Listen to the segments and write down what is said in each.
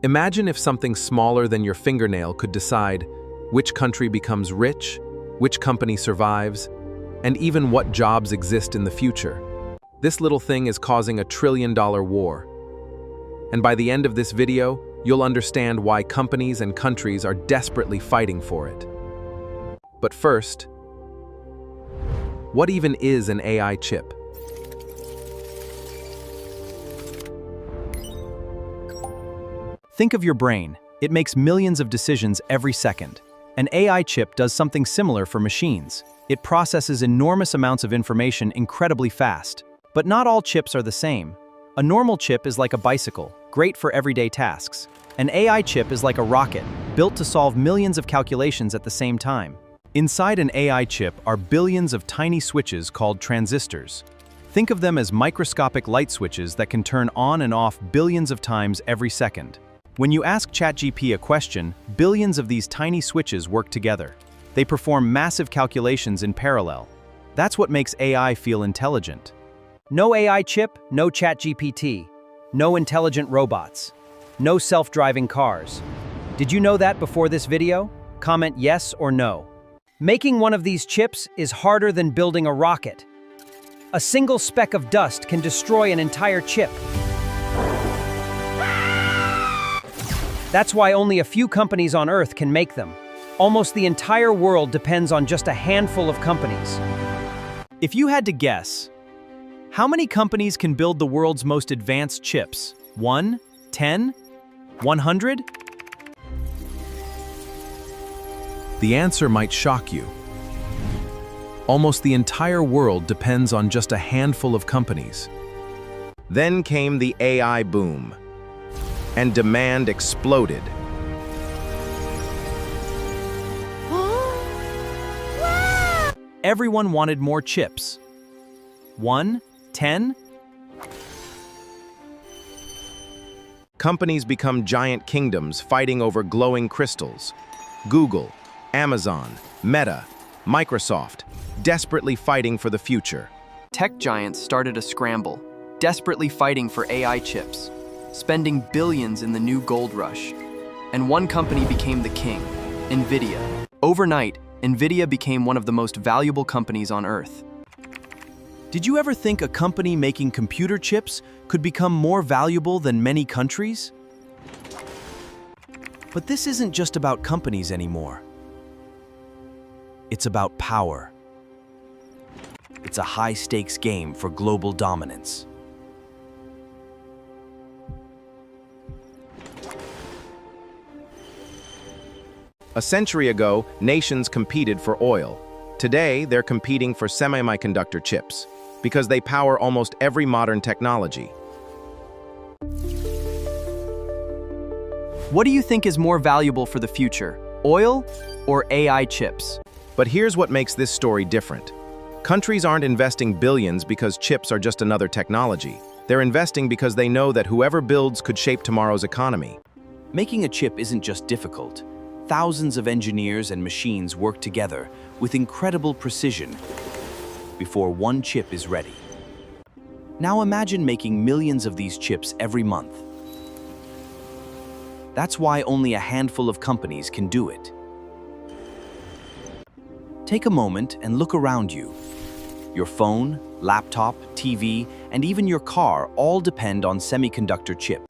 Imagine if something smaller than your fingernail could decide which country becomes rich, which company survives, and even what jobs exist in the future. This little thing is causing a trillion-dollar war. And by the end of this video, you'll understand why companies and countries are desperately fighting for it. But first, what even is an AI chip? Think of your brain. It makes millions of decisions every second. An AI chip does something similar for machines. It processes enormous amounts of information incredibly fast. But not all chips are the same. A normal chip is like a bicycle, great for everyday tasks. An AI chip is like a rocket, built to solve millions of calculations at the same time. Inside an AI chip are billions of tiny switches called transistors. Think of them as microscopic light switches that can turn on and off billions of times every second. When you ask ChatGPT a question, billions of these tiny switches work together. They perform massive calculations in parallel. That's what makes AI feel intelligent. No AI chip, no ChatGPT. No intelligent robots. No self-driving cars. Did you know that before this video? Comment yes or no. Making one of these chips is harder than building a rocket. A single speck of dust can destroy an entire chip. That's why only a few companies on Earth can make them. Almost the entire world depends on just a handful of companies. If you had to guess, how many companies can build the world's most advanced chips? 1, 10, 100? The answer might shock you. Almost the entire world depends on just a handful of companies. Then came the AI boom, and demand exploded. Everyone wanted more chips. 1, 10? Companies become giant kingdoms fighting over glowing crystals. Google, Amazon, Meta, Microsoft, desperately fighting for the future. Tech giants started a scramble, desperately fighting for AI chips, spending billions in the new gold rush. And one company became the king, NVIDIA. Overnight, NVIDIA became one of the most valuable companies on Earth. Did you ever think a company making computer chips could become more valuable than many countries? But this isn't just about companies anymore. It's about power. It's a high-stakes game for global dominance. A century ago, nations competed for oil. Today, they're competing for semiconductor chips, because they power almost every modern technology. What do you think is more valuable for the future, oil or AI chips? But here's what makes this story different. Countries aren't investing billions because chips are just another technology. They're investing because they know that whoever builds could shape tomorrow's economy. Making a chip isn't just difficult. Thousands of engineers and machines work together with incredible precision before one chip is ready. Now imagine making millions of these chips every month. That's why only a handful of companies can do it. Take a moment and look around you. Your phone, laptop, TV, and even your car all depend on semiconductor chip.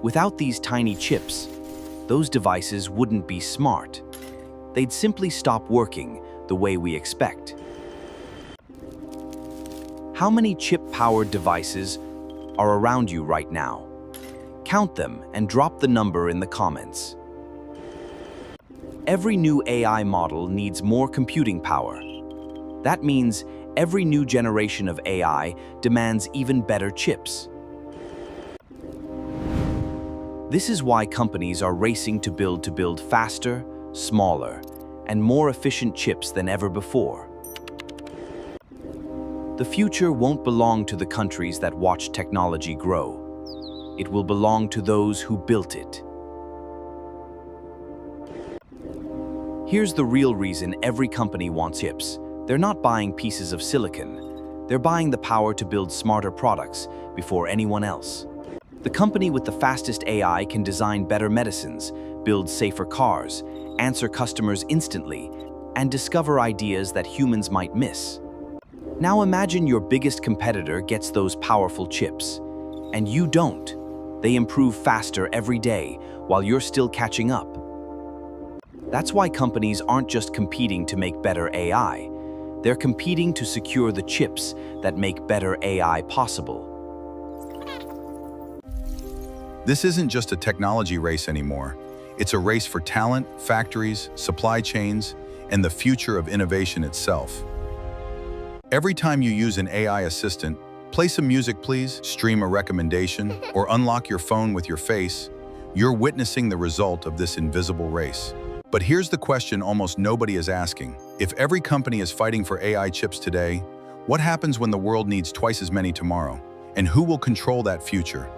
Without these tiny chips, those devices wouldn't be smart. They'd simply stop working the way we expect. How many chip-powered devices are around you right now? Count them and drop the number in the comments. Every new AI model needs more computing power. That means every new generation of AI demands even better chips. This is why companies are racing to build faster, smaller, and more efficient chips than ever before. The future won't belong to the countries that watch technology grow. It will belong to those who built it. Here's the real reason every company wants chips. They're not buying pieces of silicon. They're buying the power to build smarter products before anyone else. The company with the fastest AI can design better medicines, build safer cars, answer customers instantly, and discover ideas that humans might miss. Now imagine your biggest competitor gets those powerful chips, and you don't. They improve faster every day while you're still catching up. That's why companies aren't just competing to make better AI. They're competing to secure the chips that make better AI possible. This isn't just a technology race anymore. It's a race for talent, factories, supply chains, and the future of innovation itself. Every time you use an AI assistant, play some music please, stream a recommendation, or unlock your phone with your face, you're witnessing the result of this invisible race. But here's the question almost nobody is asking. If every company is fighting for AI chips today, what happens when the world needs twice as many tomorrow? And who will control that future?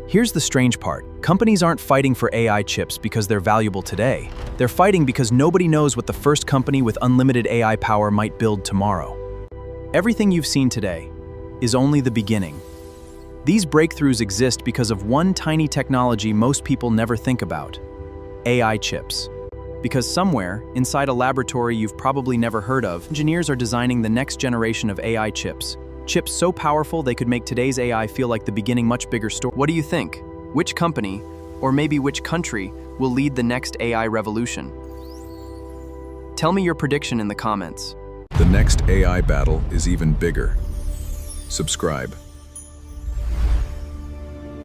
Here's the strange part. Companies aren't fighting for AI chips because they're valuable today. They're fighting because nobody knows what the first company with unlimited AI power might build tomorrow. Everything you've seen today is only the beginning. These breakthroughs exist because of one tiny technology most people never think about: AI chips. Because somewhere, inside a laboratory you've probably never heard of, engineers are designing the next generation of AI chips. Chips so powerful they could make today's AI feel like the beginning much bigger story. What do you think? Which company, or maybe which country, will lead the next AI revolution? Tell me your prediction in the comments. The next AI battle is even bigger. Subscribe.